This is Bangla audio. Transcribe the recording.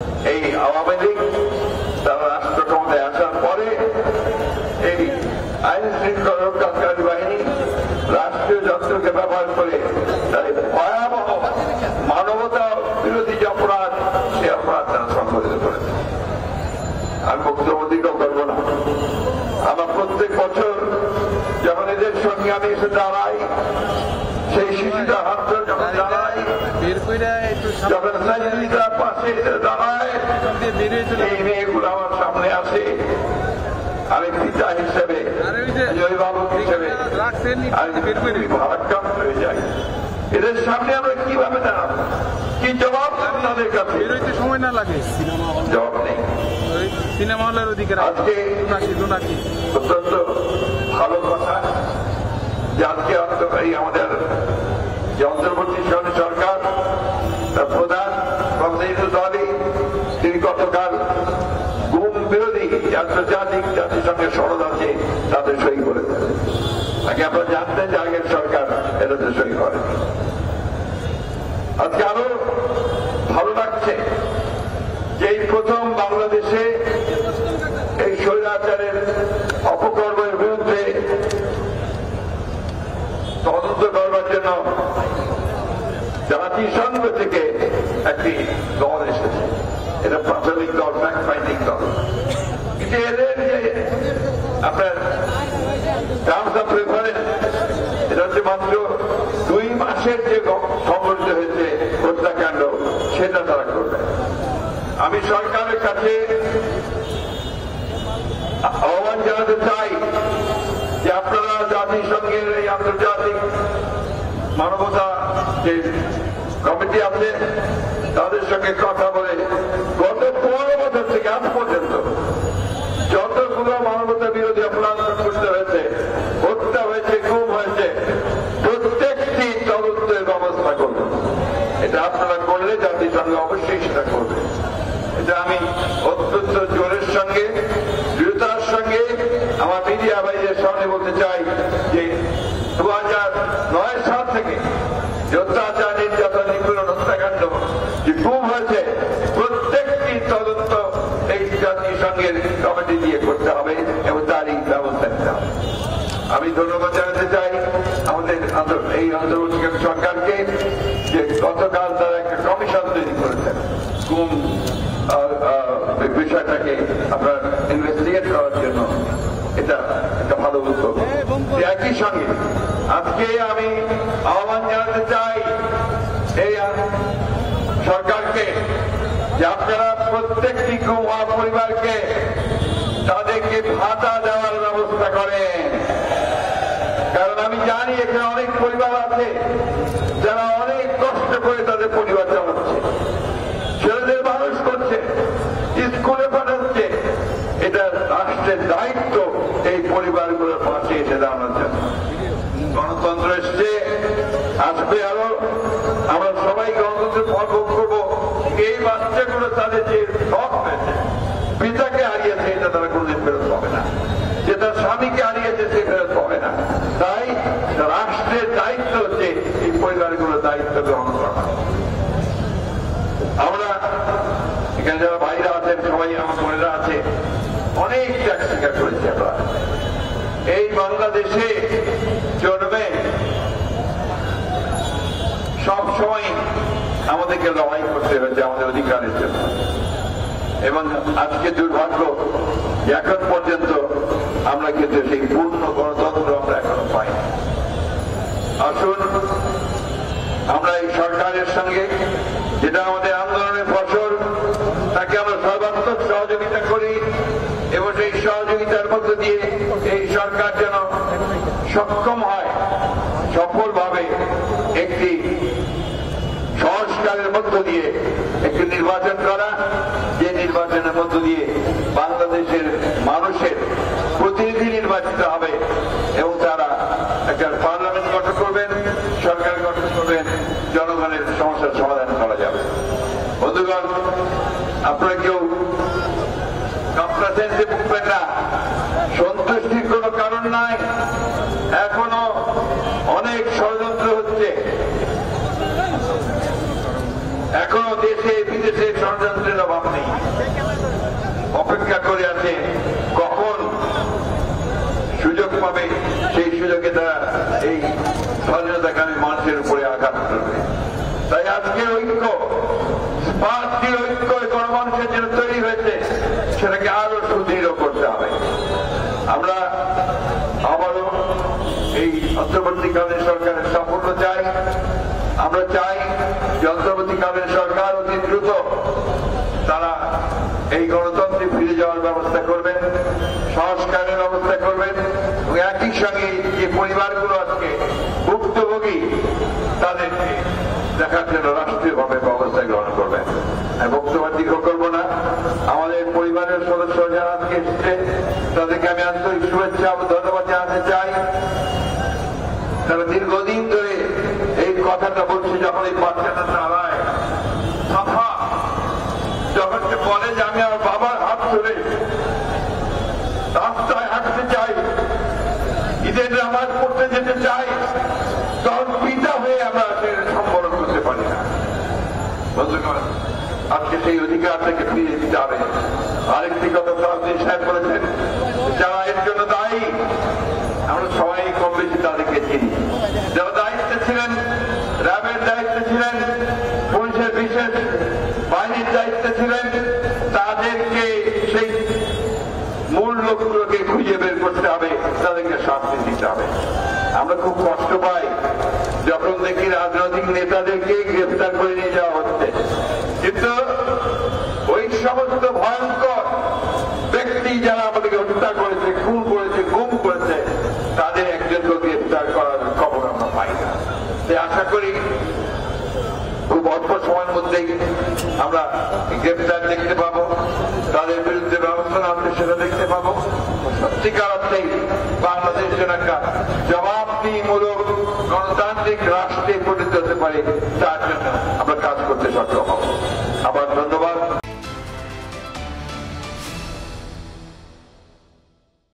এই আওয়ামী লীগ তারা রাষ্ট্র ক্ষমতায় আসার পরে এই আইন শৃঙ্খলা রক্ষাকারী বাহিনী রাষ্ট্রীয় যন্ত্রকে ব্যবহার করে তাদের ভয়াবহ মানবতা বিরোধী যে অপরাধ সে অপরাধ তারা সংঘটিত করেছে। আমি বক্তব্যটিও করবো না। আমার প্রত্যেক বছর যখন এদের সঙ্গে আমি এসে দাঁড়াই, সেই শিশুরা হাত যখন দাঁড়াই, যখন পাশে দাঁড়ায়, এই মেয়েগুলো আমার সামনে আসে, আমি পিতা হিসেবে, অভিভাবক হিসেবে আমি ভারাক্রান্ত হয়ে যাই। এদের সামনে আমরা কিভাবে দাঁড়াবো, কি জবাব দেবো তাদের কাছে? সময় না লাগে, জবাব নেই। সিনেমা হলের অধিকার আজকে অত্যন্ত ভালো কথা যে আজকে অন্তকারী আমাদের যে অন্তর্বর্তী সরকার তার প্রধান দলই তিনি গতকাল গুম বিরোধী আন্তর্জাতিক জাতিসংঘের সনদ আছে তাদের সই করেছেন। আগে আপনারা জানতেন যে আগের সরকার এটাতে সই করে। আজকে আরো ভালো লাগছে যে এই প্রথম বাংলাদেশে এই স্বৈরাচারের অপকর্মের বিরুদ্ধে তদন্ত করবার জন্য জাতিসংঘ থেকে একটি দল এসেছে। এটা প্রাথমিক দল, ফ্যাক্ট ফাইন্ডিং দল। কিন্তু এদের যে আপনার টার্মস অফ রেফারেন্স, এটা হচ্ছে মাত্র 2 মাসের যে সংঘটিত হয়েছে হত্যাকাণ্ড, সেটা তারা করবে। আমি সরকারের কাছে আহ্বান জানাতে চাই যে আপনারা জাতিসংঘের এই আন্তর্জাতিক মানবতা যে কমিটি আছে তাদের সঙ্গে কথা বলে গত 15 বছর থেকে আজ পর্যন্ত যতগুলো মানবতা বিরোধী অপরাধ সংঘটিত হয়েছে, হত্যা হয়েছে, গুম হয়েছে, প্রত্যেকটি তদন্তের ব্যবস্থা করবে। এটা আপনারা করলে জাতিসংঘ অবশ্যই সেটা করবে। এটা আমি অত্যন্ত জোরের সঙ্গে, দৃঢ়তার সঙ্গে আমার মিডিয়া ভাইদের সামনে বলতে চাই যে 2009 সাল থেকে অত্যাচার, নির্যাতন, নিপীড়ন, হত্যাকাণ্ড যে গুম হয়েছে, প্রত্যেকটি তদন্ত এই জাতিসংঘের কমিটি দিয়ে করতে হবে এবং তারই ব্যবস্থা নিতে হবে। আমি ধন্যবাদ জানাতে চাই আমাদের এই অন্তর্বর্তীকালীন সরকারকে যে গতকাল তারা একটা কমিশন তৈরি করেছেন গুম বিষয়টাকে আপনার ইনভেস্টিগেট করার জন্য। এটা একটা ভালো উদ্যোগ। একই সঙ্গে আজকে আমি আহ্বান জানাতে চাই এই সরকারকে যে আপনারা প্রত্যেকটি গুম হওয়া পরিবারকে তাদেরকে ভাতা দেওয়ার ব্যবস্থা করেন। কারণ আমি জানি এখানে অনেক পরিবার আছে যারা অনেক কষ্ট করে তাদের পরিবার চালাচ্ছে, ছেলেদের মানুষ করছে, স্কুলে পাঠাচ্ছে। এটা রাষ্ট্রের দায়িত্ব এই পরিবারগুলোর পাশে এসে দাঁড়ানোর জন্য। গণতন্ত্র এসছে, আসবে আরো, আমরা সবাই গণতন্ত্রের ফল ভোগ করবো। এই বাচ্চাগুলো তাদের যে শখ হয়েছে, পিতাকে হারিয়েছে, এটা তারা কোনদিন ফেরত পাবে না। যে তার স্বামীকে হারিয়েছে সে ফেরত পাবে না। তাই রাষ্ট্রের দায়িত্ব হচ্ছে এই পরিবারগুলোর দায়িত্ব গ্রহণ করা। আমরা এখানে যারা ভাইরা আছেন, সবাই আমার বোনেরা আছে, অনেক ত্যাগ স্বীকার করেছি আমরা। এই বাংলাদেশে জন্মে সবসময় আমাদেরকে লড়াই করতে হয়েছে আমাদের অধিকারের জন্য। এবং আজকে দুর্ভাগ্য এখন পর্যন্ত আমরা কিন্তু সেই পূর্ণ গণতন্ত্র আমরা এখনো পাই। আসুন আমরা এই সরকারের সঙ্গে, যেটা আমাদের আন্দোলনের ফসল, তাকে আমরা সর্বাত্মক সহযোগিতা করি এবং সেই সহযোগিতার মধ্য দিয়ে এই সরকার যেন সক্ষম হয় সফলভাবে একটি সংস্কারের মধ্য দিয়ে একটি নির্বাচন করা, যে নির্বাচনের মধ্য দিয়ে বাংলাদেশের মানুষের প্রতিনিধি নির্বাচিত হবে এবং তারা একটা পার্লামেন্ট গঠন করবেন, সরকার গঠন করবেন, জনগণের সমস্যার সমাধান করা যাবে। বন্ধুগণ, আপনারা কেউ কমপ্লেসেন্সে ভুগবেন না, সন্তুষ্টির কোনো কারণ নাই। এখনো অনেক ষড়যন্ত্র হচ্ছে। এখনো দেশে বিদেশে ষড়যন্ত্রের অভাব নেই, অপেক্ষা করে আছে কখন সুযোগ পাবে, সেই সুযোগে তারা এই স্বাধীনতাকামী মানুষের উপরে আঘাত করবে। তাই আজকের ঐক্য, পাঁচটির ঐক্য গণমানুষের জন্য তৈরি হয়েছে, সেটাকে আরো সুদৃঢ় করতে হবে। আমরা আবারও এই অন্তর্বর্তীকালীন সরকারের সাফল্য চাই। আমরা চাই যে অন্তর্বর্তীকালীন সরকার অতি দ্রুত তারা এই গণতন্ত্রে ফিরে যাওয়ার ব্যবস্থা করবেন, সংস্কারের ব্যবস্থা করবেন এবং একই সঙ্গে যে পরিবারগুলো আজকে ভুক্তভোগী তাদেরকে দেখার জন্য রাষ্ট্রীয়ভাবে ব্যবস্থা গ্রহণ করবেন। আমি বক্তব্য দীর্ঘ করব না। আমাদের পরিবারের সদস্য যারা আজকে এসেছে তাদেরকে আমি আন্তরিক শুভেচ্ছা ও ধন্যবাদ জানাতে চাই। তারা দীর্ঘদিন ধরে এই কথাটা বলছে, যখন এই বাচ্চাটা দাঁড়ায় সাফা, যখন সে বলে যে আমি আমার বাবার হাত ধরে রাস্তায় হাঁটতে চাই, ঈদের নামাজ পড়তে যেতে চাই, তখন পিতা হয়ে আমরা সে সম্বরণ করতে পারি না। বন্ধুগণ, আজকে সেই অধিকার থেকে ফিরে দিতে হবে। আরেকটি কথা সাহেব সাহেব বলেছেন, যারা এর জন্য দায়ী আমরা সবাই কম বেশি তাদেরকে চিনি। যারা দায়িত্বে ছিলেন, র্যাবের দায়িত্বে ছিলেন, পুলিশের বিশেষ বাহিনীর দায়িত্বে ছিলেন, তাদেরকে সেই মূল লোকগুলোকে খুঁজে বের করতে হবে, তাদেরকে শাস্তি দিতে হবে। আমরা খুব কষ্ট পাই যখন দেখি রাজনৈতিক নেতাদেরকে গ্রেফতার করে নিয়ে যাওয়া হচ্ছে, কিন্তু ওই সমস্ত ভয়ঙ্কর ব্যক্তি যারা আমাদেরকে হত্যা করেছে, খুন করেছে, গুম করেছে, তাদের একজনকে গ্রেফতার করার খবর আমরা পাই না। তাই আশা করি খুব অল্প সময়ের মধ্যেই আমরা গ্রেফতার দেখতে পাবো, তাদের বিরুদ্ধে ব্যবস্থা নেওয়া সেটা দেখতে পাবো। সত্যিকার অর্থেই বাংলাদেশ যেন একটা জবাবদিহিমূলক গণতান্ত্রিক রাষ্ট্রে পরিণত হতে পারে, তার জন্য